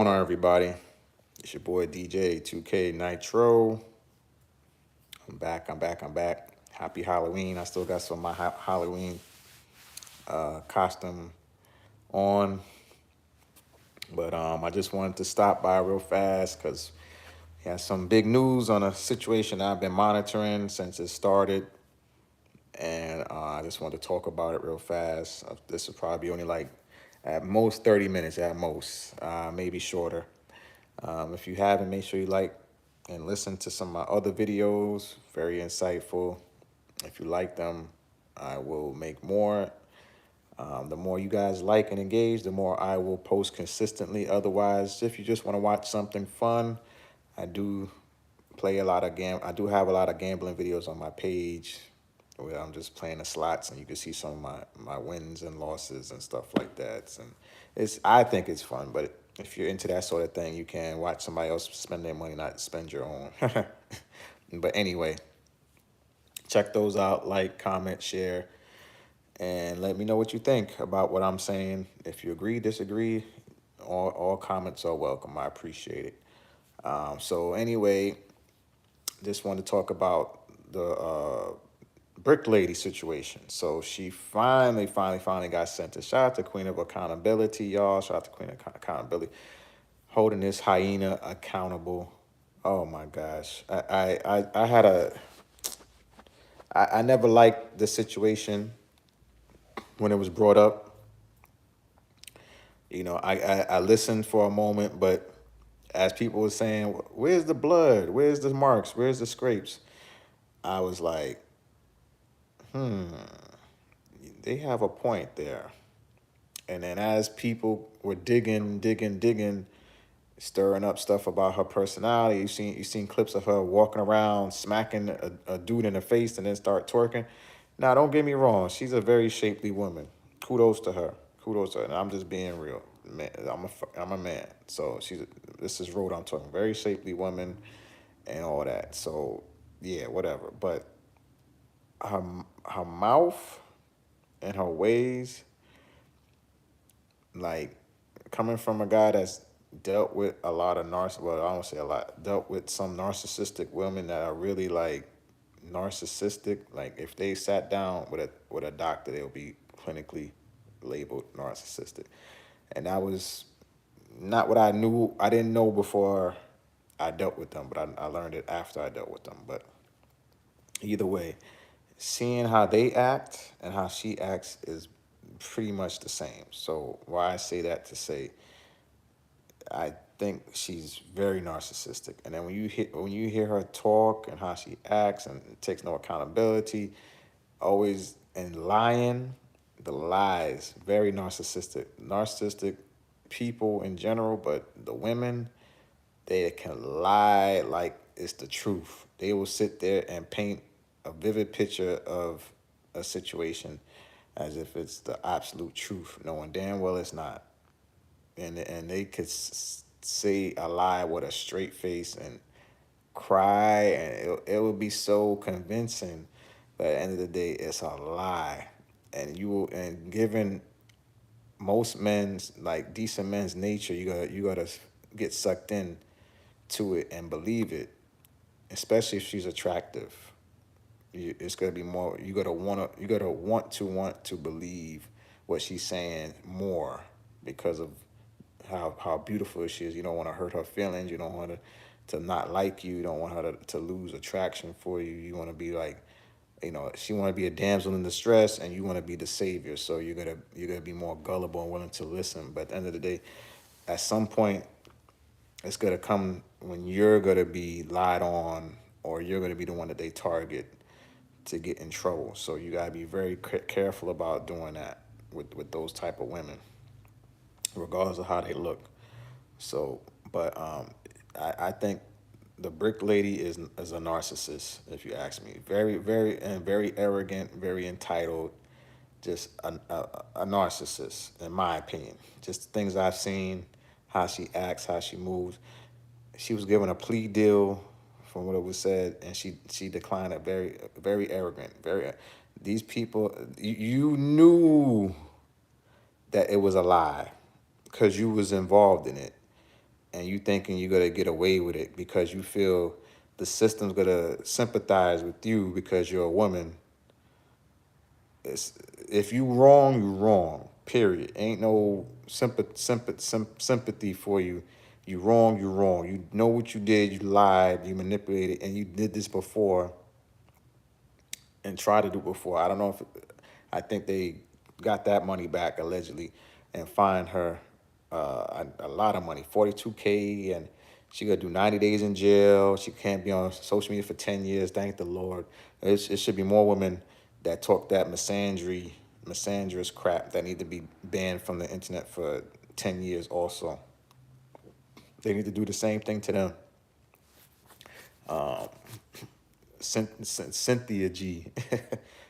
What's going on, everybody? It's your boy DJ 2K Nitro. I'm back. Happy Halloween. I still got some of my Halloween costume on. But I just wanted to stop by real fast because we had some big news on a situation I've been monitoring since it started. And I just wanted to talk about it real fast. This will probably be only like at most 30 minutes, at most, maybe shorter. If you haven't, make sure you like and listen to some of my other videos. Very insightful. If you like them, I will make more. The more you guys like and engage, the more I will post consistently. Otherwise, if you just want to watch something fun, I do play a lot of I do have a lot of gambling videos on my page where I'm just playing the slots, and you can see some of my wins and losses and stuff like that. And I think it's fun, but if you're into that sort of thing, you can watch somebody else spend their money, not spend your own. But anyway, check those out, like, comment, share, and let me know what you think about what I'm saying. If you agree, disagree, all comments are welcome. I appreciate it. So anyway, just wanted to talk about the Brick Lady situation. So she finally got sentenced. Shout out to Queen of Accountability, y'all. Shout out to Queen of Accountability, holding this hyena accountable. Oh my gosh, I had I never liked the situation when it was brought up. I listened for a moment, but as people were saying, "Where's the blood? Where's the marks? Where's the scrapes?" I was like, hmm, they have a point there. And then as people were digging, stirring up stuff about her personality, you seen clips of her walking around, smacking a dude in the face, and then start twerking. Now, don't get me wrong, she's a very shapely woman. Kudos to her. Kudos to her. And I'm just being real. Man, I'm a man. So this is Roda. I'm talking very shapely woman and all that. So yeah, whatever. But her her mouth and her ways, like, coming from a guy that's dealt with a lot of well, I don't say a lot, dealt with some narcissistic women that are really like narcissistic. Like, if they sat down with a doctor, they'll be clinically labeled narcissistic. And that was not what I knew. I didn't know before I dealt with them, but I learned it after I dealt with them. But either way, seeing how they act and how she acts is pretty much the same. So why I say that to say, I think she's very narcissistic. And then when you hear her talk and how she acts and takes no accountability, always and lying, the lies, very narcissistic. Narcissistic people in general, but the women, they can lie like it's the truth. They will sit there and paint a vivid picture of a situation as if it's the absolute truth, knowing damn well it's not. And they could say a lie with a straight face and cry, and it would be so convincing. But at the end of the day, it's a lie. And given most men's, like, decent men's nature, you gotta get sucked in to it and believe it, especially if she's attractive. It's gonna be more. You gotta want to believe what she's saying more because of how beautiful she is. You don't want to hurt her feelings. You don't want her to not like you. You don't want her to lose attraction for you. You want to be like, she want to be a damsel in distress, and you want to be the savior. So you're gonna be more gullible and willing to listen. But at the end of the day, at some point, it's gonna come when you're gonna be lied on, or you're gonna be the one that they target to get in trouble. So you gotta be very careful about doing that with those type of women, regardless of how they look. So, but I think the brick lady is a narcissist, if you ask me. Very arrogant, very entitled, just a narcissist, in my opinion. Just things I've seen, how she acts, how she moves. She was given a plea deal, from what it was said, and she declined it. Very arrogant. These people, you knew that it was a lie because you was involved in it. and you thinking you're gonna get away with it because you feel the system's gonna sympathize with you because you're a woman. It's, if you wrong, you wrong. Period. Ain't no sympathy for you. You wrong, you wrong. You know what you did. You lied. You manipulated, and you did this before and tried to do before. I don't know if I think they got that money back allegedly, and fined her a lot of money, 42K, and she got to do 90 days in jail. She can't be on social media for 10 years. Thank the Lord. It should be more women that talk that misandrous crap that need to be banned from the internet for 10 years also. They need to do the same thing to them. Cynthia G,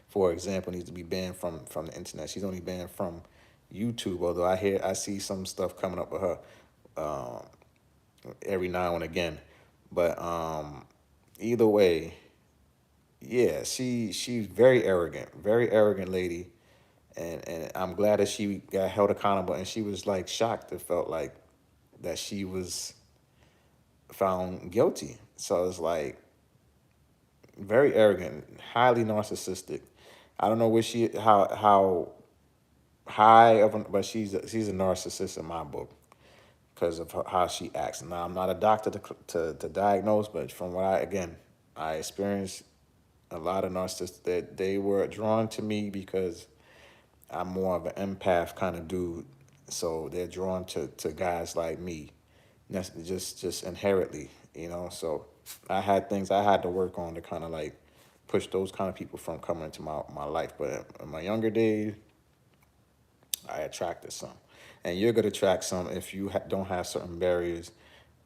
for example, needs to be banned from the internet. She's only banned from YouTube, although I see some stuff coming up with her every now and again. But either way, yeah, she's very arrogant lady, and I'm glad that she got held accountable. And she was like shocked. It felt like that she was found guilty. So it's like very arrogant, highly narcissistic. I don't know where how high of an, but she's a narcissist in my book because of how she acts. Now I'm not a doctor to diagnose, but from what I experienced a lot of narcissists that they were drawn to me because I'm more of an empath kind of dude. So they're drawn to guys like me. That's just inherently, you know. So I had things I had to work on to kind of like push those kind of people from coming into my life. But in my younger days, I attracted some, and you're gonna attract some if you don't have certain barriers,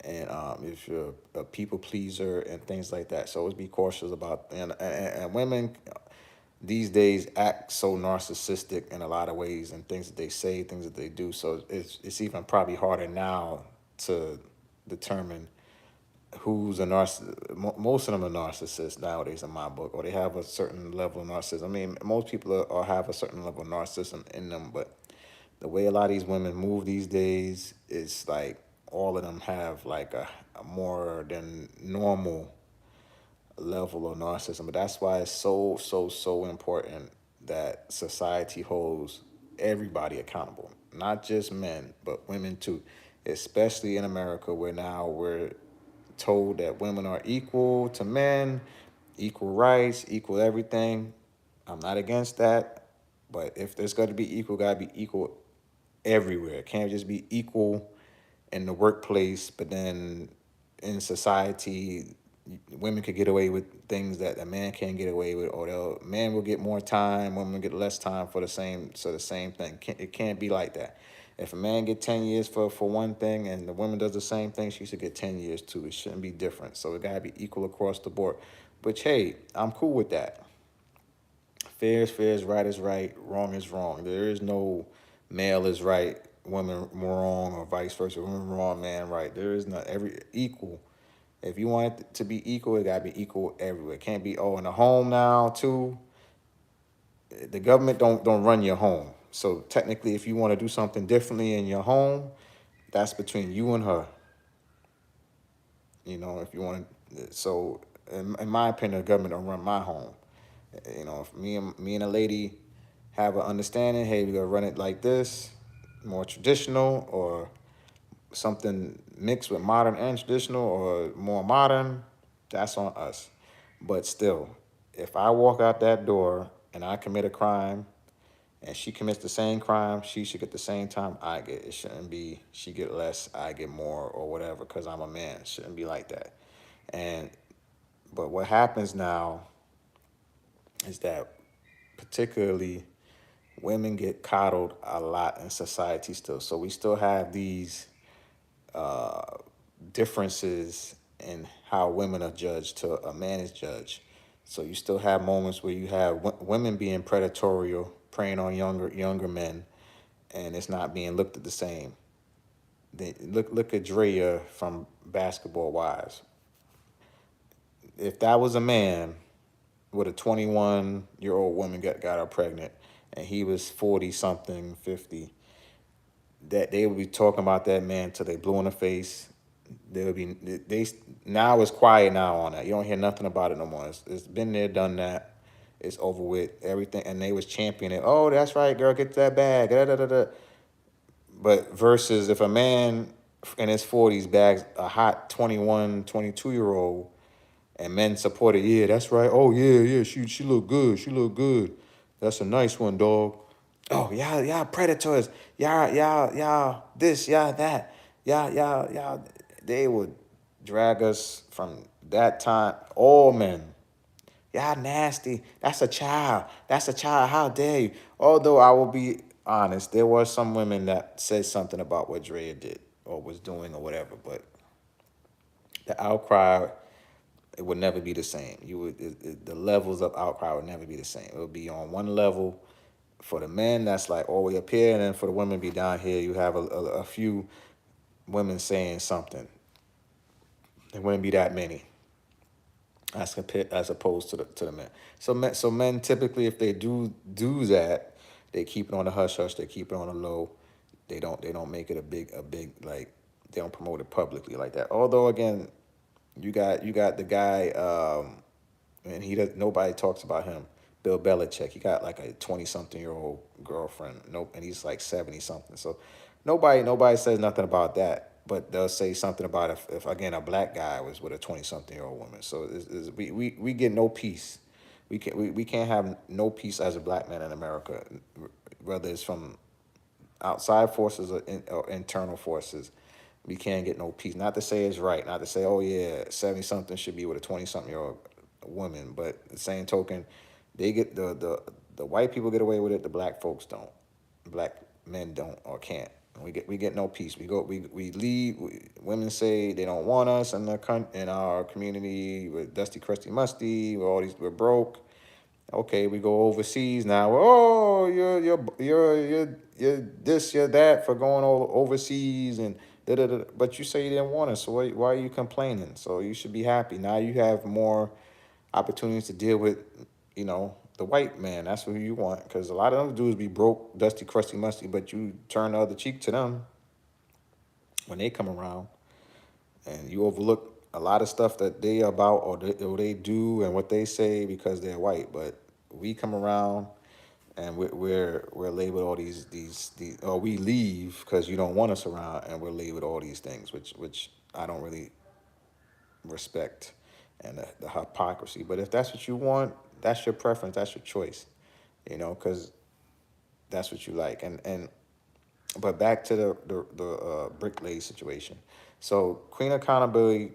and if you're a people pleaser and things like that. So always be cautious about and women these days act so narcissistic in a lot of ways and things that they say, things that they do. So it's even probably harder now to determine who's a narcissist. Most of them are narcissists nowadays in my book, or they have a certain level of narcissism. I mean, most people have a certain level of narcissism in them, but the way a lot of these women move these days is like all of them have like a more than normal level of narcissism. But that's why it's so important that society holds everybody accountable, not just men, but women too. Especially in America, where now we're told that women are equal to men, equal rights, equal everything. I'm not against that, but if there's got to be equal, got to be equal everywhere. It can't just be equal in the workplace, but then in society, women could get away with things that a man can't get away with, or the man will get more time, women will get less time for the same thing. It can't be like that. If a man get 10 years for one thing and the woman does the same thing, she should get 10 years too. It shouldn't be different. So it gotta be equal across the board. But hey, I'm cool with that. Fair is fair, right is right, wrong is wrong. There is no male is right, women wrong, or vice versa. Women wrong, man right. There is not every equal. If you want it to be equal, it gotta be equal everywhere. It can't be in the home now too. The government don't run your home. So technically, if you want to do something differently in your home, that's between you and her. You know, if you want. So in my opinion, the government don't run my home. You know, if me and a lady have an understanding, hey, we gotta run it like this, more traditional, or something mixed with modern and traditional, or more modern, that's on us. But still, if I walk out that door and I commit a crime and she commits the same crime, she should get the same time I get. It shouldn't be she get less, I get more, or whatever, because I'm a man. It shouldn't be like that. And but what happens now is that particularly women get coddled a lot in society still. So we still have these differences in how women are judged to a man is judged. So you still have moments where you have women being predatorial, preying on younger men, and it's not being looked at the same. Look at Drea from Basketball Wives. If that was a man with a 21-year-old woman got her pregnant, and he was 40 something, 50, that they would be talking about that man till they blew in the face. There would be they now it's quiet now on that. You don't hear nothing about it no more. It's been there, done that. It's over with everything, and they was championing it. Oh, that's right, girl, get that bag. Da, da, da, da. But versus if a man in his 40s bags a hot 21, 22 year old, and men support it, yeah, that's right. Oh yeah, yeah, she look good. She look good. That's a nice one, dog. Oh, y'all predators. Y'all this, y'all that. Y'all. They would drag us from that time. All men. Y'all nasty. That's a child. That's a child. How dare you? Although I will be honest, there was some women that said something about what Drea did or was doing or whatever, but the outcry, it would never be the same. The levels of outcry would never be the same. It would be on one level for the men that's like all the way up here, and then for the women be down here. You have a few women saying something. There wouldn't be that many as opposed to the men. So men typically, if they do that, they keep it on the hush hush. They keep it on the low. They don't make it a big like, they don't promote it publicly like that. Although again, you got the guy, and he does, nobody talks about him. Bill Belichick. He got like a 20-something-year-old girlfriend. Nope, and he's like 70-something. So nobody says nothing about that. But they'll say something about if again a black guy was with a 20-something-year-old woman. So we get no peace. We can't have no peace as a black man in America, whether it's from outside forces or internal forces. We can't get no peace. Not to say it's right. Not to say, oh yeah, 70-something should be with a 20-something-year-old woman. But the same token, they get the white people get away with it. The black folks don't. Black men don't or can't. We get no peace. We leave. Women say they don't want us in our community. We're dusty, crusty, musty. We're broke. Okay, we go overseas now. Oh, you're this, you're that for going overseas and da da da. But you say you didn't want us, so why are you complaining? So you should be happy. Now you have more opportunities to deal with, the white man. That's who you want, because a lot of them dudes be broke, dusty, crusty, musty. But you turn the other cheek to them when they come around, and you overlook a lot of stuff that they about or they do and what they say because they're white. But we come around and we're labeled all these or we leave because you don't want us around, and we're labeled all these things, which I don't really respect, and the hypocrisy. But if that's what you want, that's your preference, that's your choice, because that's what you like. And but back to the Brick Lady situation. So Queen Accountability,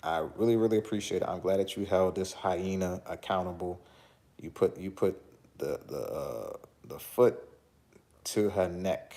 I really, really appreciate it. I'm glad that you held this hyena accountable. You put the foot to her neck.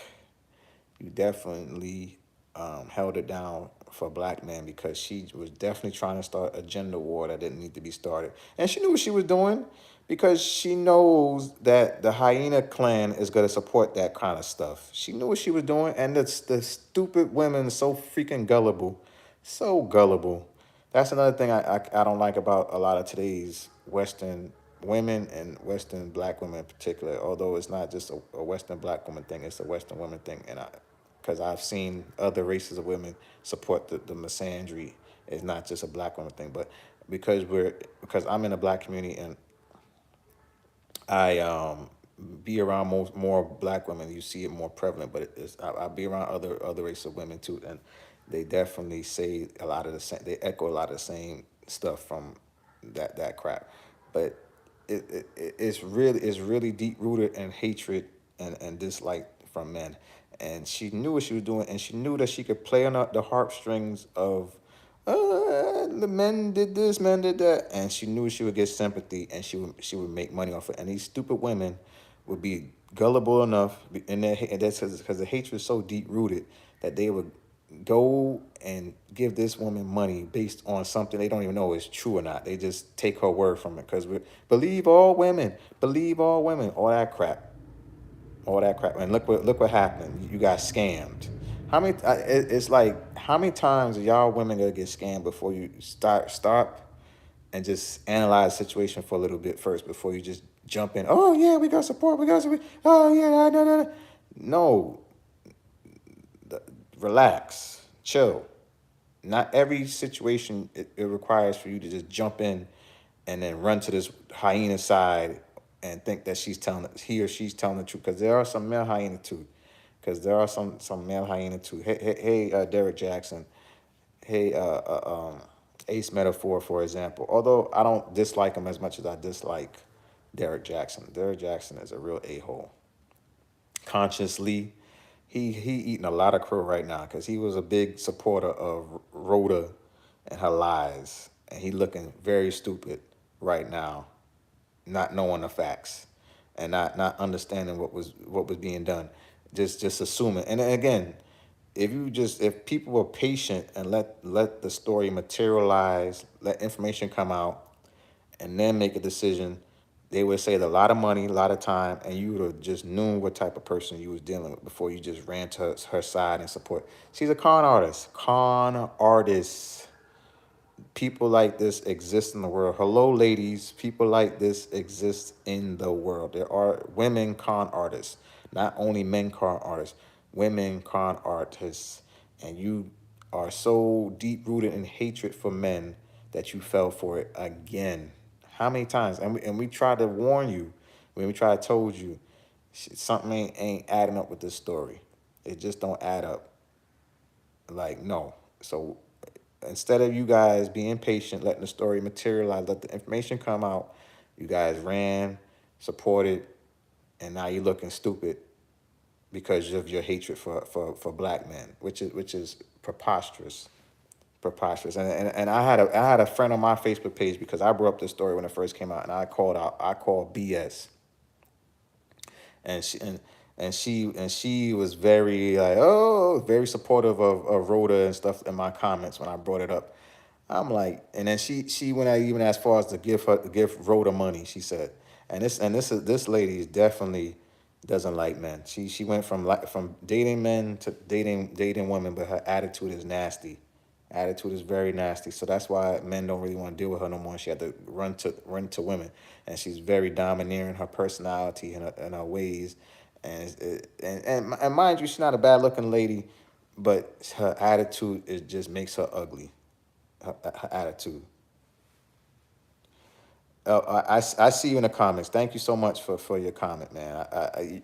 You definitely held it down for black men, because she was definitely trying to start a gender war that didn't need to be started. And she knew what she was doing, because she knows that the hyena clan is going to support that kind of stuff. She knew what she was doing, and the stupid women so freaking gullible. So gullible. That's another thing I don't like about a lot of today's Western women and Western black women in particular. Although it's not just a Western black woman thing, it's a Western woman thing. And because I've seen other races of women support the misandry. It's not just a black woman thing, but because I'm in a black community, and I be around more black women, you see it more prevalent. But I be around other races of women too, and they definitely say a lot of the same. They echo a lot of the same stuff from that crap. But it's really deep rooted in hatred and dislike from men. And she knew what she was doing, and she knew that she could play on the heartstrings of the men did this, men did that, and she knew she would get sympathy, and she would make money off it. And these stupid women would be gullible enough, and that's because the hatred is so deep rooted that they would go and give this woman money based on something they don't even know is true or not. They just take her word from it, because we believe all women, all that crap. And look what happened. You got scammed. How many? It's like, how many times are y'all women gonna get scammed before you stop and just analyze the situation for a little bit first before you just jump in? Oh yeah, we got support. We got support. Oh yeah, no. No, relax, chill. not every situation it requires for you to just jump in and then run to this hyena side and think that he or she's telling the truth. Because there are some male hyena too. Because there are some male hyena too. Hey, Derek Jackson. Hey, Ace Metaphor, for example. Although I don't dislike him as much as I dislike Derek Jackson. Derek Jackson is a real a-hole. Consciously, he eating a lot of crow right now because he was a big supporter of Rhoda and her lies, and he looking very stupid right now, not knowing the facts, and not understanding what was being done, just assuming. And then again, if people were patient and let the story materialize, let information come out, and then make a decision, they would save a lot of money, a lot of time, and you would have just known what type of person you was dealing with before you just ran to her side and support. She's a con artist. Con artist. People like this exist in the world. Hello, ladies. People like this exist in the world. There are women con artists, not only men con artists, women con artists. And you are so deep rooted in hatred for men that you fell for it again. How many times? And we tried to warn you when we tried to told you something ain't adding up with this story. It just don't add up. Like, no. So instead of you guys being patient, letting the story materialize, let the information come out, you guys ran, supported, and now you're looking stupid because of your hatred for black men, which is preposterous. Preposterous. And I had a friend on my Facebook page because I brought up this story when it first came out, and I called BS. And she was very like, oh, very supportive of Rhoda and stuff in my comments when I brought it up. I'm like, and then she went out even as far as to give Rhoda money. She said, and this lady is definitely doesn't like men. She went from dating men to dating women, but her attitude is nasty. Attitude is very nasty. So that's why men don't really want to deal with her no more. She had to run to women, and she's very domineering. Her personality and her ways, and mind you, she's not a bad looking lady, but her attitude just makes her ugly. Her attitude. I see you in the comments. Thank you so much for your comment, man.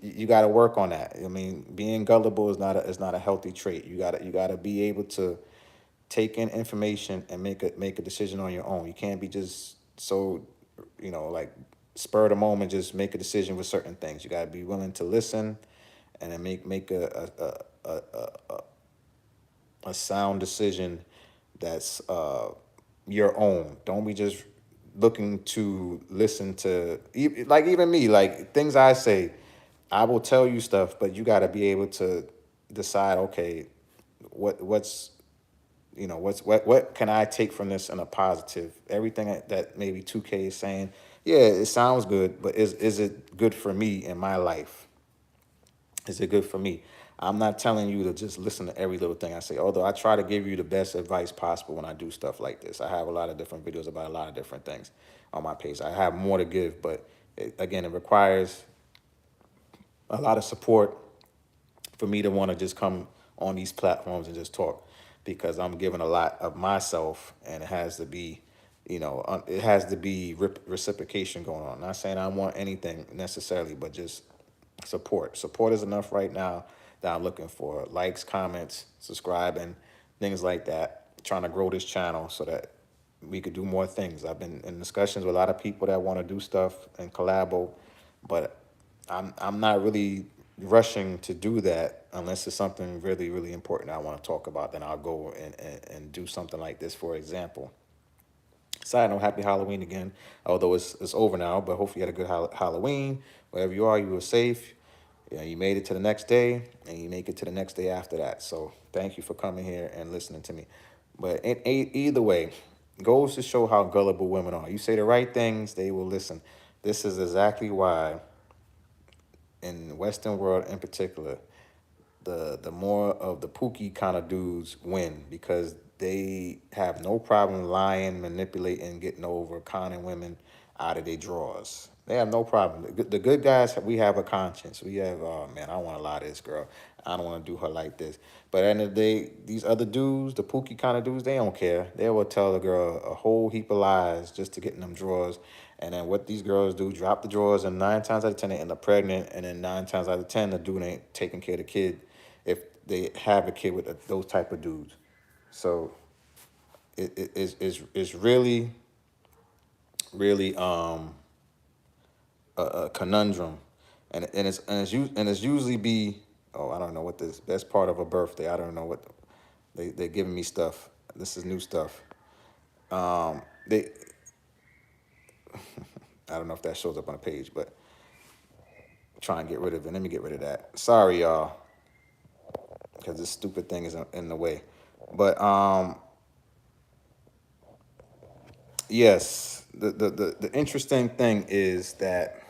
You got to work on that. I mean, being gullible is not a healthy trait. You gotta be able to take in information and make a decision on your own. You can't be just so, like spur of the moment, just make a decision with certain things. You got to be willing to listen and then make a sound decision that's your own. Don't be just looking to listen to like even me, like things I say. I will tell you stuff, but you got to be able to decide. Okay, what's what can I take from this in a positive? Everything that maybe 2K is saying, yeah, it sounds good, but is it good for me in my life? Is it good for me? I'm not telling you to just listen to every little thing I say, although I try to give you the best advice possible when I do stuff like this. I have a lot of different videos about a lot of different things on my page. I have more to give, but again, it requires a lot of support for me to want to just come on these platforms and just talk, because I'm giving a lot of myself, and it has to be, it has to be reciprocation going on. Not saying I want anything necessarily, but just support. Support is enough right now that I'm looking for. Likes, comments, subscribing, things like that. Trying to grow this channel so that we could do more things. I've been in discussions with a lot of people that want to do stuff and collabo, but I'm not really rushing to do that unless it's something really, really important I want to talk about. Then I'll go and do something like this, for example. Side note, happy Halloween again. Although it's over now, but hopefully you had a good Halloween. Wherever you are, you were safe. Yeah, you made it to the next day, and you make it to the next day after that. So thank you for coming here and listening to me. But either way, goes to show how gullible women are. You say the right things, they will listen. This is exactly why, in the Western world in particular, the more of the pookie kind of dudes win, because they have no problem lying, manipulating, getting over, conning women out of their drawers. They have no problem. The good guys, we have a conscience. We have, oh man, I don't want to lie to this girl. I don't want to do her like this. But at the end of the day, these other dudes, the pookie kind of dudes, they don't care. They will tell the girl a whole heap of lies just to get in them drawers. And then what these girls do, drop the drawers, and 9 times out of 10 they end up pregnant. And then 9 times out of 10 the dude ain't taking care of the kid if they have a kid with those type of dudes. So it's really, really a conundrum, and it's usually be, oh, I don't know what this, that's part of a birthday. I don't know what they're giving me stuff. This is new stuff. They I don't know if that shows up on the page, but try and get rid of it. Let me get rid of that. Sorry, y'all, because this stupid thing is in the way. But yes, the interesting thing is that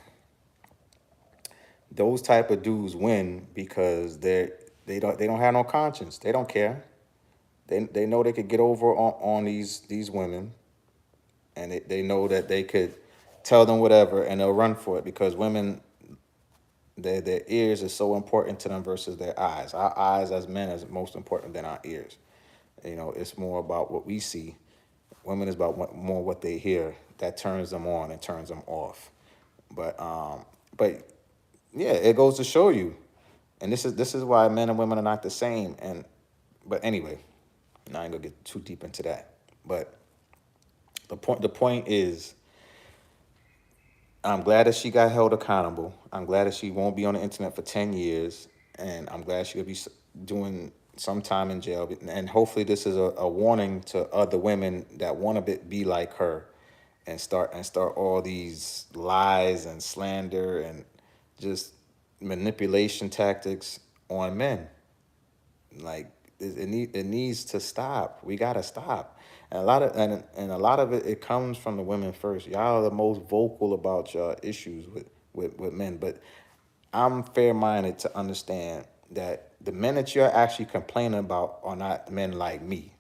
those type of dudes win because they don't have no conscience. They don't care. They know they could get over on these women, and they know that they could tell them whatever and they'll run for it because women, their ears is so important to them versus their eyes. Our eyes as men is most important than our ears. You know, it's more about what we see. Women is about more what they hear that turns them on and turns them off. But yeah, it goes to show you, and this is why men and women are not the same. And but anyway, now I ain't gonna get too deep into that. But the point is, I'm glad that she got held accountable. I'm glad that she won't be on the internet for 10 years, and I'm glad she'll be doing some time in jail. And hopefully, this is a warning to other women that want to be like her, and start all these lies and slander and just manipulation tactics on men. Like it needs to stop. We gotta stop. And a lot of it comes from the women first. Y'all are the most vocal about your issues with men. But I'm fair minded to understand that the men that you're actually complaining about are not men like me.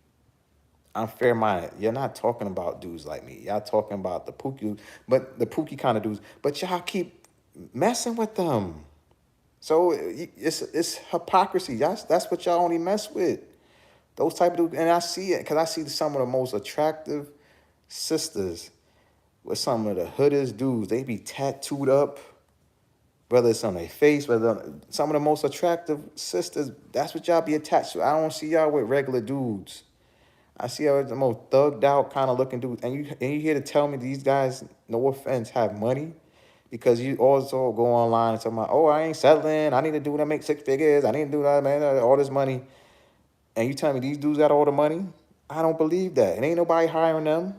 I'm fair minded. You're not talking about dudes like me. Y'all talking about the pookie kind of dudes. But y'all keep messing with them. So it's hypocrisy. That's what y'all only mess with. Those type of dudes, and I see it because I see some of the most attractive sisters with some of the hoodest dudes. They be tattooed up, whether it's on their face, some of the most attractive sisters. That's what y'all be attached to. I don't see y'all with regular dudes. I see y'all with the most thugged out kind of looking dudes. And you here to tell me these guys, no offense, have money? Because you also go online and talk about, oh, I ain't settling. I need to do that, make 6 figures. I need to do that, man, all this money. And you tell me these dudes got all the money? I don't believe that. And ain't nobody hiring them.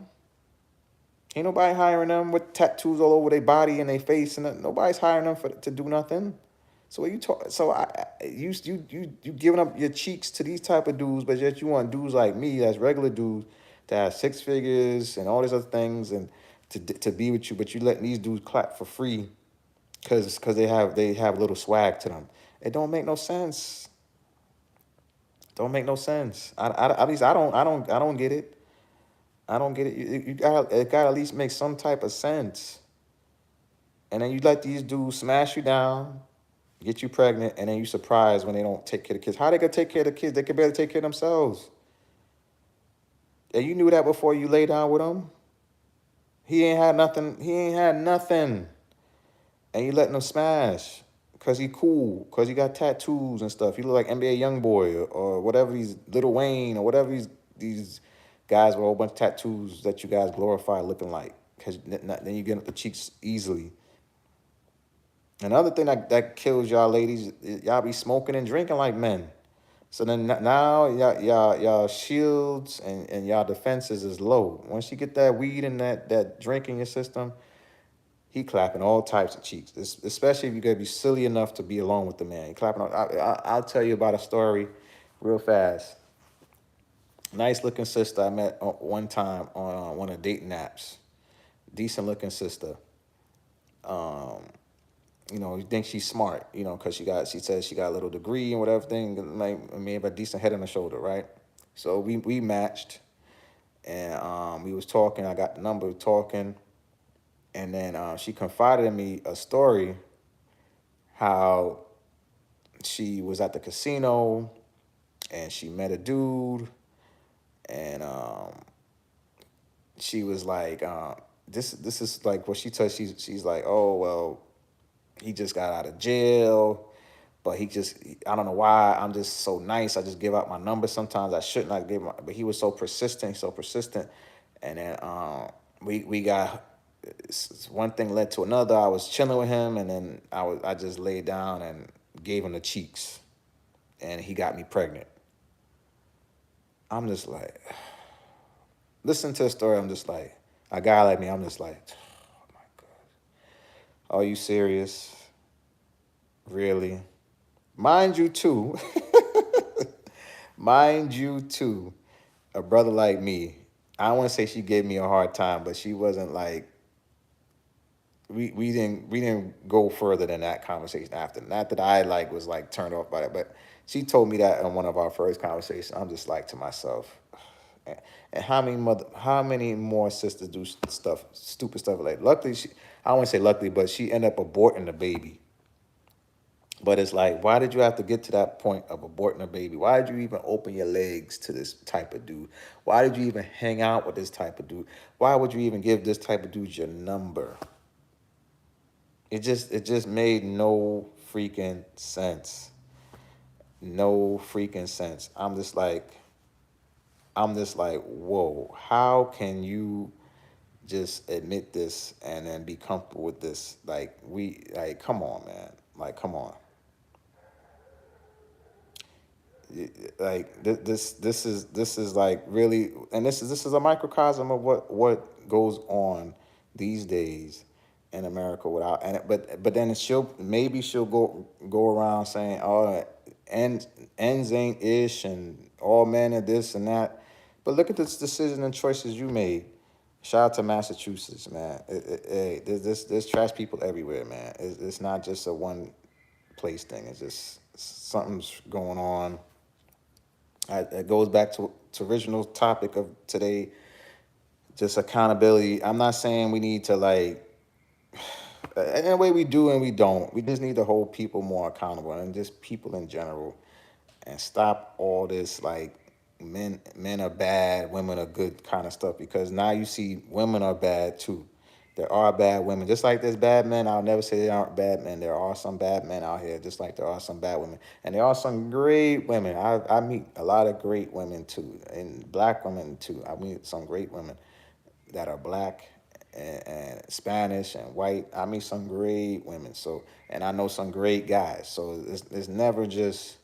Ain't nobody hiring them with tattoos all over their body and their face, and nobody's hiring them to do nothing. So what you talk? So you giving up your cheeks to these type of dudes, but yet you want dudes like me, that's regular dudes, to have 6 figures and all these other things, and to be with you, but you letting these dudes clap for free because they have a little swag to them. It don't make no sense. Don't make no sense. At least I don't get it. I don't get it. It got at least make some type of sense. And then you let these dudes smash you down, get you pregnant, and then you surprised when they don't take care of the kids. How they gonna take care of the kids? They can barely take care of themselves. And you knew that before you lay down with him. He ain't had nothing. He ain't had nothing. And you letting him smash. Cause he cool, cause he got tattoos and stuff. He look like NBA YoungBoy or whatever, these Lil Wayne or whatever these guys with a whole bunch of tattoos that you guys glorify looking like. Cause then you get up the cheeks easily. Another thing that kills y'all ladies, y'all be smoking and drinking like men. So then now y'all shields and y'all defenses is low. Once you get that weed and that drink in your system, he clapping all types of cheeks, especially if you're going to be silly enough to be alone with the man. He clapping. I'll tell you about a story real fast. Nice looking sister I met one time on one of the dating apps. Decent looking sister. You think she's smart, because she says she got a little degree and whatever thing, like maybe a decent head on her shoulder, right? So we matched, and we was talking. I got the number talking. And then she confided in me a story how she was at the casino and she met a dude, and she was like, this is like what she told. She's like, oh well, he just got out of jail, but he just, I don't know why I'm just so nice. I just give out my number. Sometimes I shouldn't. I give my, but he was so persistent, so persistent, and then we got, one thing led to another. I was chilling with him, and then I just laid down and gave him the cheeks, and he got me pregnant. I'm just like, listen to the story. I'm just like, a guy like me. I'm just like, oh my god, are you serious? Really? Mind you, too. Mind you, too. A brother like me. I don't want to say she gave me a hard time, but she wasn't like, we didn't go further than that conversation after. Not that I like was like turned off by it, but she told me that in one of our first conversations. I'm just like to myself, and how many more sisters do stuff, stupid stuff like. Luckily, I don't want to say luckily, but she ended up aborting the baby. But it's like, why did you have to get to that point of aborting a baby? Why did you even open your legs to this type of dude? Why did you even hang out with this type of dude? Why would you even give this type of dude your number? It just made no freaking sense. No freaking sense. I'm just like, whoa, how can you just admit this and then be comfortable with this? Like, come on, man. Like, come on. Like this is like really, and this is a microcosm of what goes on these days in America without, and but then she'll go around saying, oh, ends ain't ish, and all men are this and that. But look at this decision and choices you made. Shout out to Massachusetts, man. There's trash people everywhere, man. It's not just a one place thing. It's just something's going on. It goes back to original topic of today, just accountability. I'm not saying we need to like, in a way we do and we don't. We just need to hold people more accountable, and just people in general, and stop all this like men are bad, women are good kind of stuff, because now you see women are bad too. There are bad women. Just like there's bad men, I'll never say there aren't bad men. There are some bad men out here, just like there are some bad women. And there are some great women. I meet a lot of great women too, and black women too. I meet some great women that are black and Spanish and white. I meet some great women. So, and I know some great guys. So it's never just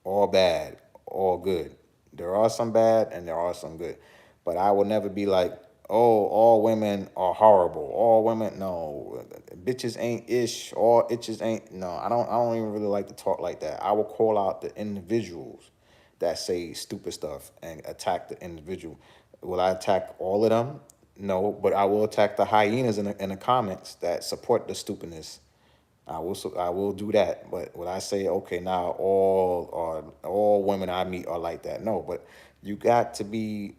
all bad, all good. There are some bad and there are some good. But I will never be like, oh, all women are horrible. All women, no. Bitches ain't ish. All itches ain't. No, I don't even really like to talk like that. I will call out the individuals that say stupid stuff and attack the individual. Will I attack all of them? No, but I will attack the hyenas in the comments that support the stupidness. I will do that. But when I say, okay, now all women I meet are like that, no. But you got to be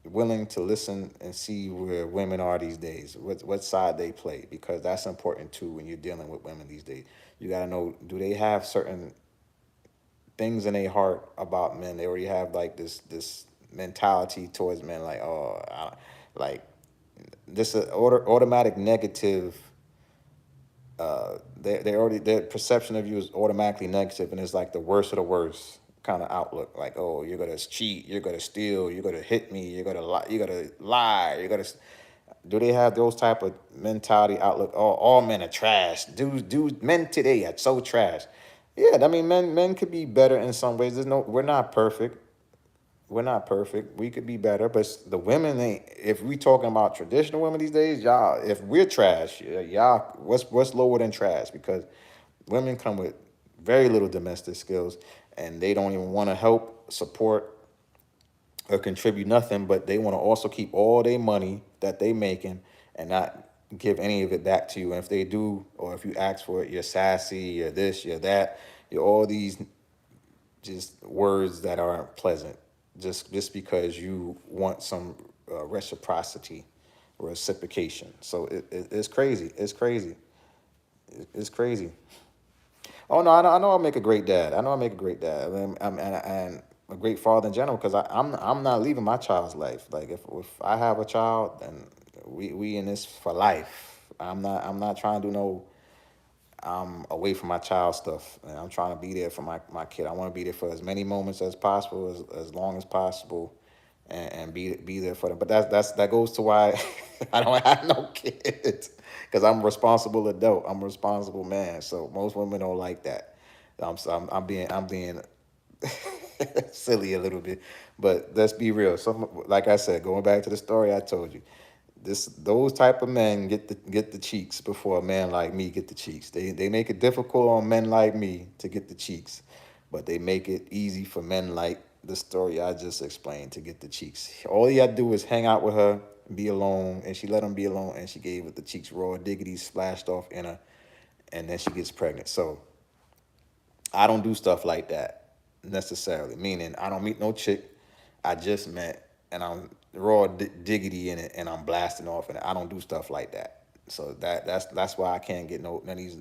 willing to listen and see where women are these days, what side they play, because that's important too when you're dealing with women these days. You got to know, do they have certain things in their heart about men? They already have like this mentality towards men, like, oh, like this automatic negative. Their perception of you is automatically negative, and it's like the worst of the worst kind of outlook. Like, oh, you're gonna cheat, you're gonna steal, you're gonna hit me, you're gonna lie, you're gonna. Do they have those type of mentality outlook? Oh, all men are trash. Men today are so trash. Yeah, I mean, men could be better in some ways. We're not perfect. We're not perfect. We could be better, but the women ain't. If we talking about traditional women these days, y'all, if we're trash, y'all, what's lower than trash? Because women come with very little domestic skills, and they don't even want to help, support, or contribute nothing, but they want to also keep all their money that they making and not give any of it back to you. And if they do, or if you ask for it, you're sassy, you're this, you're that, you're all these just words that aren't pleasant, just because you want some reciprocity, reciprocation. So it's crazy. It's crazy. It's crazy. Oh no, I know I'll make a great dad. I know I'll make a great dad. And a great father in general because I'm not leaving my child's life. Like if I have a child, then we in this for life. I'm not trying to do no away from my child stuff. And I'm trying to be there for my kid. I want to be there for as many moments as possible, as long as possible, and be there for them. But that goes to why I don't have no kids because I'm a responsible adult. I'm a responsible man. So most women don't like that. I'm being silly a little bit, but let's be real. Some like I said, going back to the story I told you, those type of men get the cheeks before a man like me get the cheeks. They make it difficult on men like me to get the cheeks, but they make it easy for men like the story I just explained to get the cheeks. All you had to do was hang out with her, be alone, and she let him be alone, and she gave it the cheeks raw diggity splashed off in her, and then she gets pregnant. So I don't do stuff like that necessarily. Meaning I don't meet no chick I just met and I'm raw diggity in it and I'm blasting off and I don't do stuff like that. So that's why I can't get none of these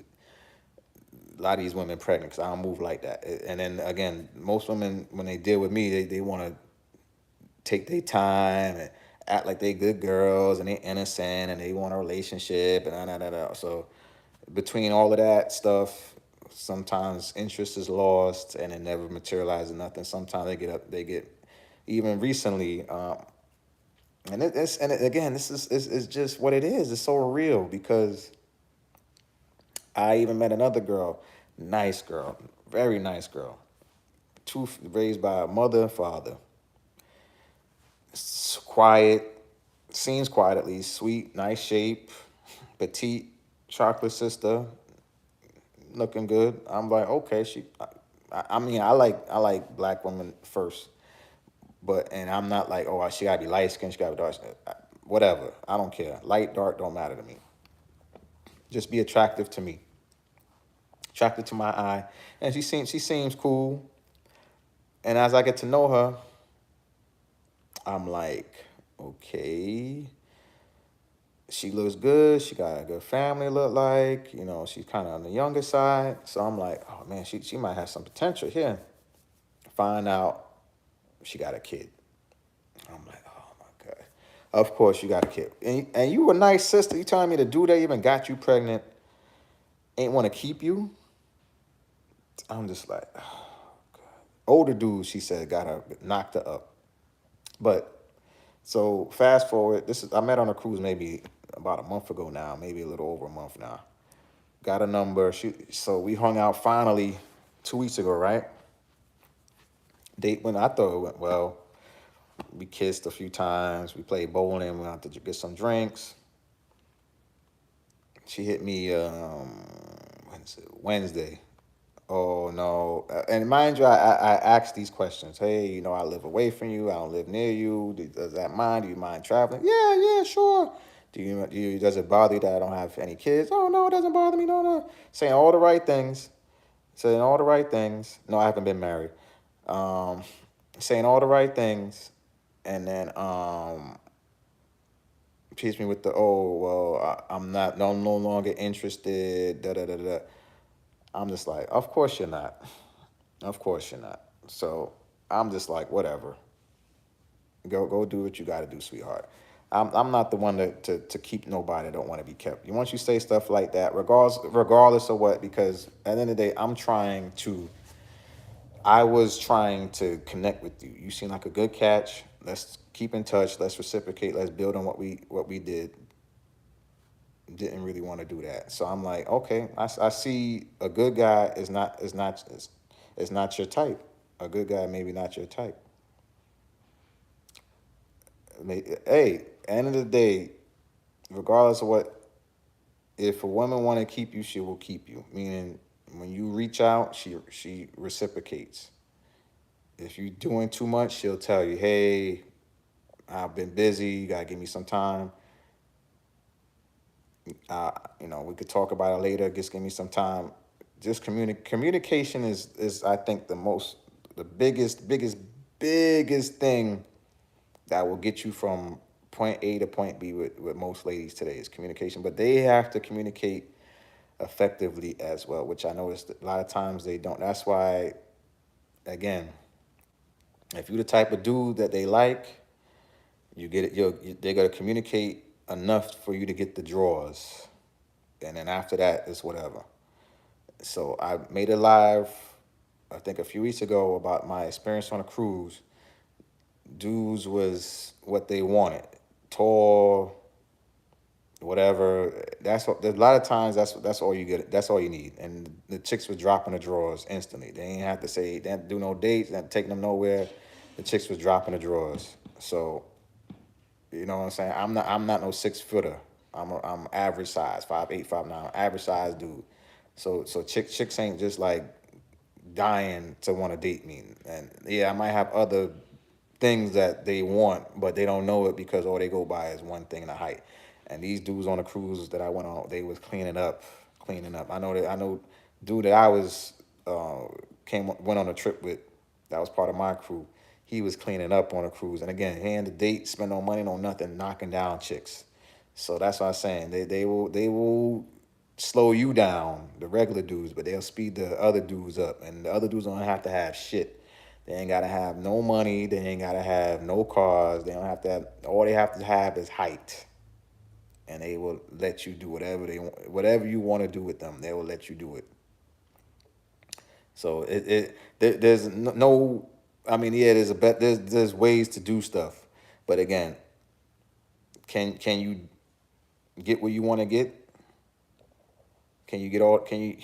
a lot of these women pregnant because I don't move like that. And then again, most women when they deal with me, they want to take their time and act like they good girls and they innocent and they want a relationship and da. So between all of that stuff, sometimes interest is lost and it never materializes nothing. Sometimes they get even recently, again, this is just what it is. It's so real because I even met another girl, very nice girl, two raised by a mother and father, quiet, seems quiet at least, sweet, nice shape, petite, chocolate sister, looking good. I'm like, okay, I mean, I like black women first, but and I'm not like, oh, she gotta be light skinned, she gotta be dark skin. Whatever, I don't care. Light, dark, don't matter to me. Just be attractive to me, attractive to my eye, and she seems cool. And as I get to know her, I'm like, okay, she looks good. She got a good family. Look like she's kind of on the younger side. So I'm like, oh man, she might have some potential here. Find out she got a kid. I'm like, oh my God. Of course you got a kid. And you a nice sister. You telling me the dude that even got you pregnant ain't want to keep you? I'm just like, oh God. Older dude, she said, got her, knocked her up. But so fast forward, I met on a cruise maybe about a month ago now, maybe a little over a month now. Got a number. So we hung out finally 2 weeks ago, right? Date when I thought it went well. We kissed a few times. We played bowling. We went out to get some drinks. She hit me Wednesday. Oh no! And mind you, I asked these questions. Hey, I live away from you. I don't live near you. Does that mind? Do you mind traveling? Yeah, yeah, sure. Does it bother you that I don't have any kids? Oh no, it doesn't bother me. No, no. Saying all the right things. Saying all the right things. No, I haven't been married. Um, saying all the right things, and then tease me with the I'm not no I'm no longer interested. Da da da da. I'm just like, of course you're not. Of course you're not. So I'm just like, whatever. Go do what you got to do, sweetheart. I'm not the one to keep nobody that don't want to be kept. Once you say stuff like that, regardless of what, because at the end of the day, I was trying to connect with you. You seem like a good catch. Let's keep in touch. Let's reciprocate. Let's build on what we did. Didn't really want to do that. So I'm like, okay, I see a good guy is not your type. A good guy maybe not your type. Hey, end of the day, regardless of what, if a woman want to keep you, she will keep you. Meaning, when you reach out, she reciprocates. If you're doing too much, she'll tell you, hey, I've been busy. You gotta give me some time. Uh, we could talk about it later. Just give me some time. Just communication is I think the biggest thing that will get you from point A to point B with most ladies today is communication, but they have to communicate effectively as well, which I noticed a lot of times they don't. That's why, again, if you're the type of dude that they like, you get it. They're gonna communicate enough for you to get the draws, and then after that, it's whatever. So I made a live, I think a few weeks ago, about my experience on a cruise. Dudes was what they wanted, tall, whatever. That's what. A lot of times, that's all you get. That's all you need. And the chicks was dropping the drawers instantly. They ain't have to say. They didn't do no dates. They didn't take them nowhere. The chicks was dropping the drawers. So you know what I'm saying. I'm not no 6 footer. I'm average size, 5'8", 5'9", average size dude. So chicks ain't just like dying to want to date me. And yeah, I might have other things that they want, but they don't know it because all they go by is one thing, the height. And these dudes on the cruises that I went on, they was cleaning up, cleaning up. I know, dude that I was went on a trip with, that was part of my crew. He was cleaning up on a cruise, and again, he ain't the date, spend no money, no nothing, knocking down chicks. So that's what I'm saying. They will slow you down, the regular dudes, but they'll speed the other dudes up, and the other dudes don't have to have shit. They ain't gotta have no money. They ain't gotta have no cars. They don't have to have. All they have to have is height, and they will let you do whatever they want, whatever you want to do with them. They will let you do it. So there's no. I mean, yeah, there's ways to do stuff, but again, can you get what you want to get? Can you get all? Can you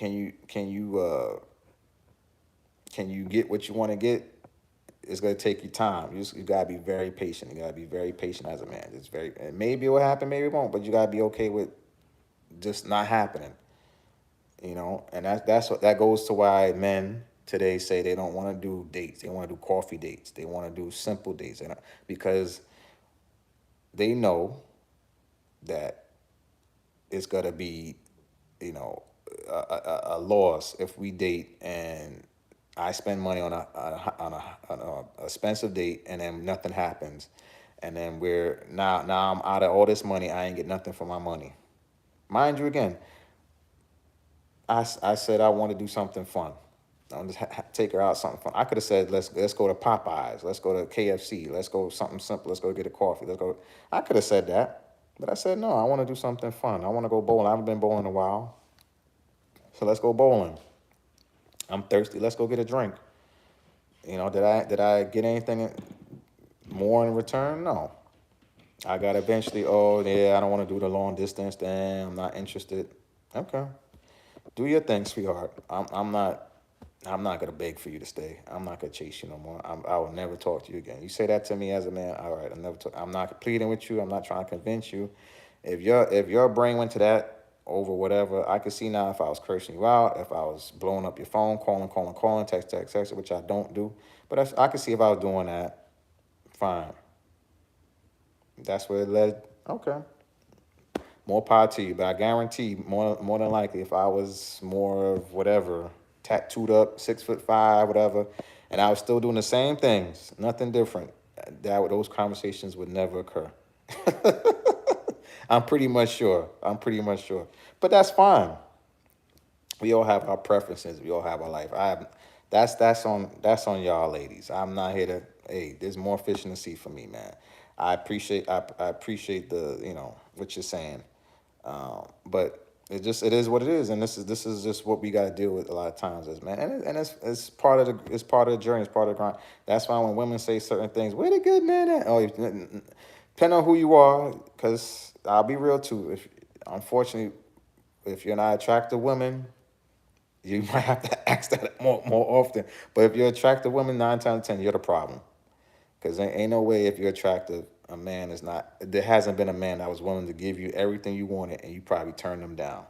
get what you want to get? It's gonna take you time. You gotta be very patient. You gotta be very patient as a man. It's very, and maybe it will happen, maybe it won't, but you gotta be okay with just not happening. And that's what that goes to why men today say they don't want to do dates. They want to do coffee dates. They want to do simple dates, because they know that it's gonna be, you know, a loss if we date and I spend money on a expensive date and then nothing happens, and then we're now I'm out of all this money. I ain't get nothing for my money. Mind you, again, I said I want to do something fun. I'm just take her out something fun. I could have said let's go to Popeyes, let's go to KFC, let's go something simple, let's go get a coffee, let's go. I could have said that, but I said no. I want to do something fun. I want to go bowling. I haven't been bowling in a while, so let's go bowling. I'm thirsty. Let's go get a drink. Did I get anything more in return? No. I got eventually. Oh yeah, I don't want to do the long distance. Damn, I'm not interested. Okay, do your thing, sweetheart. I'm not gonna beg for you to stay. I'm not gonna chase you no more. I will never talk to you again. You say that to me as a man. All right, I'm not pleading with you. I'm not trying to convince you. If your brain went to that over whatever, I could see now if I was cursing you out, if I was blowing up your phone, calling, text, which I don't do. But I could see if I was doing that. Fine. That's where it led. Okay. More power to you, but I guarantee more than likely, if I was more of whatever, tattooed up, 6'5", whatever, and I was still doing the same things, nothing different, those conversations would never occur. I'm pretty much sure. But that's fine. We all have our preferences. We all have our life. That's on y'all, ladies. I'm not here to. Hey, there's more fish in the sea for me, man. I appreciate the what you're saying, but it is what it is, and this is just what we got to deal with a lot of times as men, and it's part of the journey, it's part of the grind. That's why when women say certain things, where the good men at? Oh, depending on who you are, because I'll be real too. If unfortunately, if you're not attractive women, you might have to ask that more often. But if you're attractive women, 9 times 10, you're the problem. Because there ain't no way if you're attractive, a man is not. There hasn't been a man that was willing to give you everything you wanted, and you probably turned them down,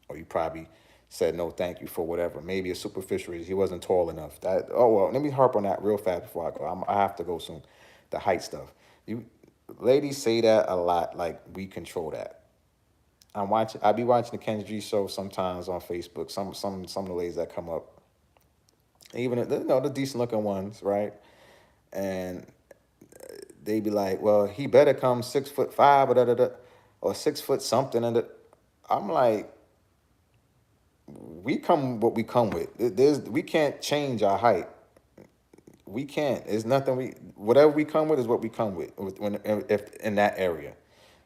or you probably said no, thank you for whatever. Maybe a superficial reason he wasn't tall enough. That well, let me harp on that real fast before I go. I have to go soon. The height stuff. You ladies say that a lot, like we control that. I be watching the Ken's G show sometimes on Facebook. Some of the ladies that come up, even the decent looking ones, right? And they be like, well, he better come 6'5" or da da da, or 6 foot something, and I'm like, we come what we come with. We can't change our height. We can't. It's nothing. Whatever we come with is what we come with. When if in that area.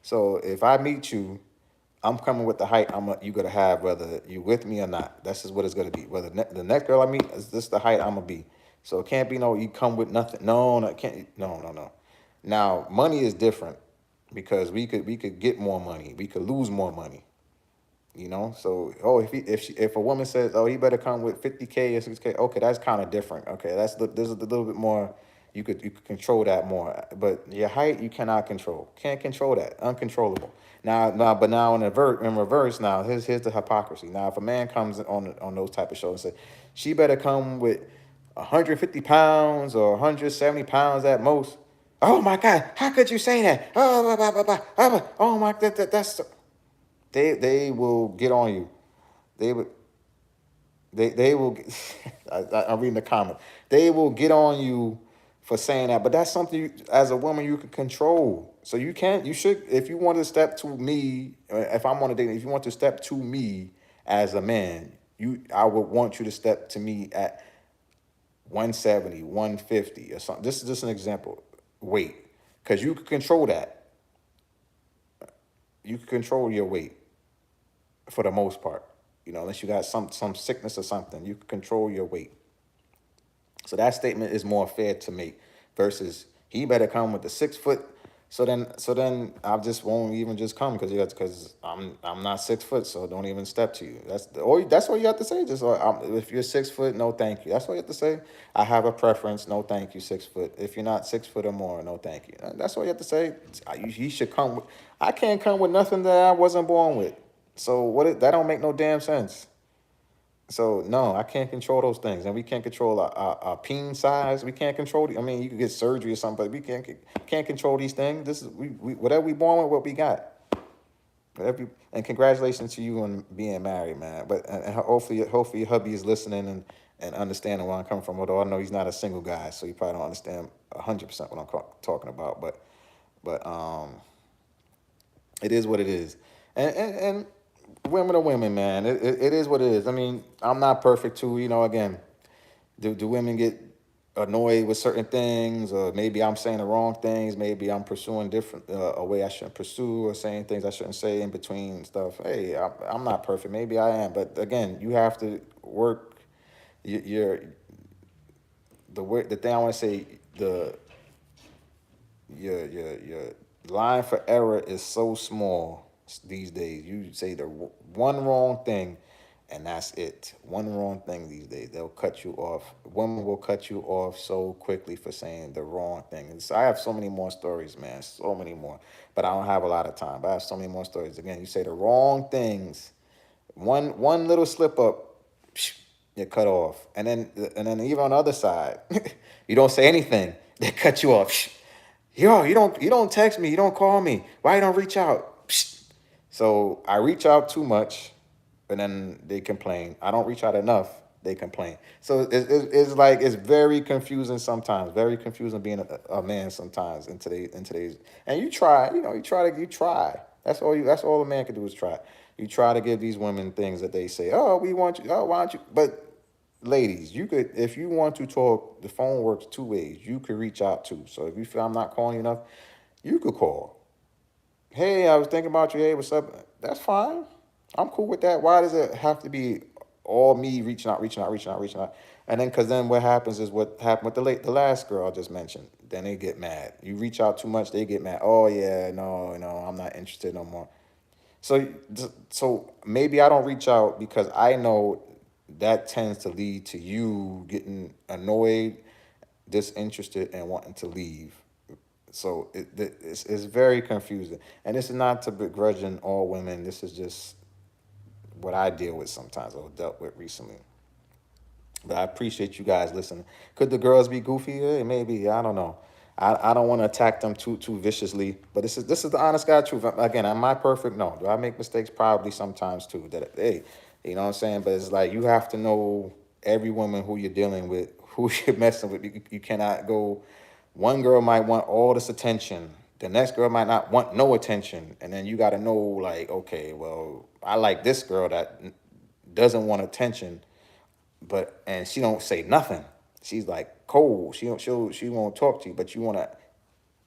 So if I meet you, I'm coming with the height you gonna have, whether you with me or not. That's just what it's gonna be. Whether the next girl I meet is this the height I'm gonna be. So it can't be no you come with nothing. No, no, it can't. No, no, no. Now money is different because we could get more money. We could lose more money. You know, so if a woman says, oh, he better come with 50K or 60K, okay, that's kind of different. Okay, there's a little bit more. You could control that more, but your height you cannot control. Can't control that. Uncontrollable. But now in reverse, now here's the hypocrisy. Now if a man comes on those type of shows and say, she better come with 150 pounds or 170 pounds at most. Oh my God, how could you say that? Oh, blah, blah, blah, blah, blah. Oh my, that's they will get on you. They would they will. I'm reading the comment. They will get on you for saying that, but that's something as a woman you can control. So you should, if you want to step to me, if I'm on a date, if you want to step to me as a man, I would want you to step to me at 170, 150 or something. This is just an example. Weight, because you can control that. You can control your weight for the most part. You know, unless you got some sickness or something, you can control your weight. So that statement is more fair to make versus he better come with the 6 foot. So then I just won't even just come because I'm not 6 foot, so don't even step to you. That's all you have to say. Just if you're 6 foot, no thank you. That's all you have to say. I have a preference, no thank you. 6 foot. If you're not 6 foot or more, no thank you. That's all you have to say. He should come. I can't come with nothing that I wasn't born with. So that don't make no damn sense. So no, I can't control those things, and we can't control our peen size. We can't control. I mean, you can get surgery or something, but we can't control these things. This is we whatever we born with, what we got. And congratulations to you on being married, man. But and hopefully your hubby is listening and understanding where I'm coming from. Although I know he's not a single guy, so he probably don't understand 100% what I'm talking about. But it is what it is, and women are women, man. It is what it is. I mean, I'm not perfect too. You know, again, do women get annoyed with certain things, or maybe I'm saying the wrong things, maybe I'm pursuing different a way I shouldn't pursue, or saying things I shouldn't say in between stuff. Hey, I'm not perfect. Maybe I am, but again, you have to work your the thing I want to say, your line for error is so small these days. You say the one wrong thing, and that's it. One wrong thing these days, they'll cut you off. Women will cut you off so quickly for saying the wrong thing. And so I have so many more stories, man, so many more. But I don't have a lot of time. But I have so many more stories. Again, you say the wrong things, one little slip up, you're cut off. And then even on the other side, you don't say anything, they cut you off. Yo, you don't text me, you don't call me. Why you don't reach out? So I reach out too much, and then they complain. I don't reach out enough, they complain. So it's like it's very confusing sometimes. Very confusing being a man sometimes in today's. And you try. You try. That's all a man can do is try. You try to give these women things that they say. Oh, we want you. Oh, why don't you? But ladies, you could, if you want to talk, the phone works two ways. You could reach out too. So if you feel I'm not calling you enough, you could call. Hey, I was thinking about you. Hey, what's up? That's fine. I'm cool with that. Why does it have to be all me reaching out? And then, because then what happens is what happened with the last girl I just mentioned. Then they get mad. You reach out too much, they get mad. Oh, yeah, no, I'm not interested no more. So maybe I don't reach out because I know that tends to lead to you getting annoyed, disinterested, and wanting to leave. So it's very confusing. And this is not to begrudging all women. This is just what I deal with sometimes or dealt with recently. But I appreciate you guys listening. Could the girls be goofy? Yeah, maybe. I don't know. I don't want to attack them too viciously. But this is the honest God truth. Again, am I perfect? No. Do I make mistakes? Probably sometimes too. Hey, you know what I'm saying? But it's like you have to know every woman who you're dealing with, who you're messing with. You cannot go One girl might want all this attention. The next girl might not want no attention. And then you got to know, like, okay, well, I like this girl that doesn't want attention, but and she don't say nothing. She's like cold. She won't talk to you, but you want to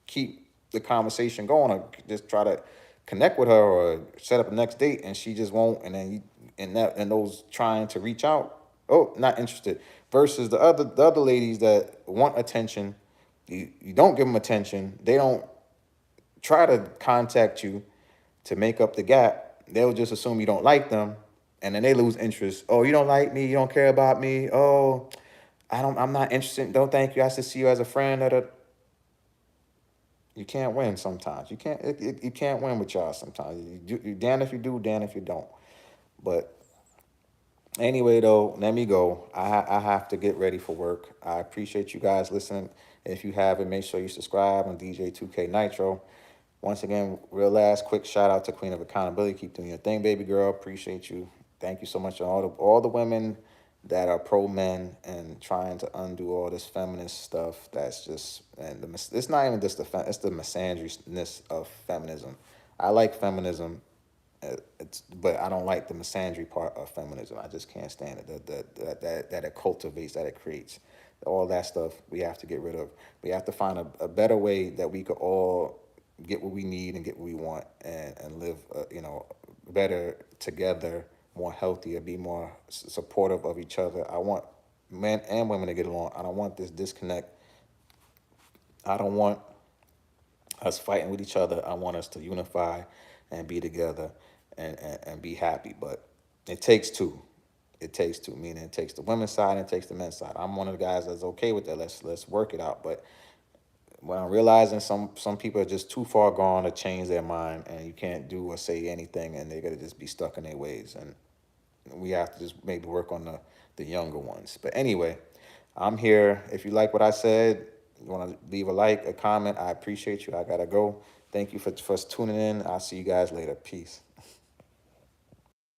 keep the conversation going, or just try to connect with her or set up a next date, and she just won't. And then you and those trying to reach out, oh, not interested. Versus the other ladies that want attention, you don't give them attention. They don't try to contact you to make up the gap. They'll just assume you don't like them, and then they lose interest. Oh, you don't like me. You don't care about me. Oh, I don't. I'm not interested. Don't thank you. I should see you as a friend. You can't win sometimes. You can't. You can't win with y'all sometimes. You damn if you do, damn if you don't. But anyway, though, let me go. I have to get ready for work. I appreciate you guys listening. If you haven't, make sure you subscribe on DJ 2K Nitro. Once again, real last quick shout out to Queen of Accountability. Keep doing your thing, baby girl. Appreciate you. Thank you so much to all the women that are pro men and trying to undo all this feminist stuff. That's just, and it's not even just it's the misandriness of feminism. I like feminism. But I don't like the misandry part of feminism. I just can't stand it. That it cultivates, that it creates, all that stuff. We have to get rid of. We have to find a better way that we could all get what we need and get what we want, and live, better together, more healthier, be more supportive of each other. I want men and women to get along. I don't want this disconnect. I don't want us fighting with each other. I want us to unify and be together, and be happy. But it takes two. It takes two, meaning it takes the women's side and it takes the men's side. I'm one of the guys that's okay with that. Let's work it out. But when I'm realizing some people are just too far gone to change their mind, and you can't do or say anything, and they're gonna just be stuck in their ways. And we have to just maybe work on the younger ones. But anyway, I'm here. If you like what I said, you want to leave a like, a comment, I appreciate you. I gotta go. Thank you for tuning in. I'll see you guys later. Peace.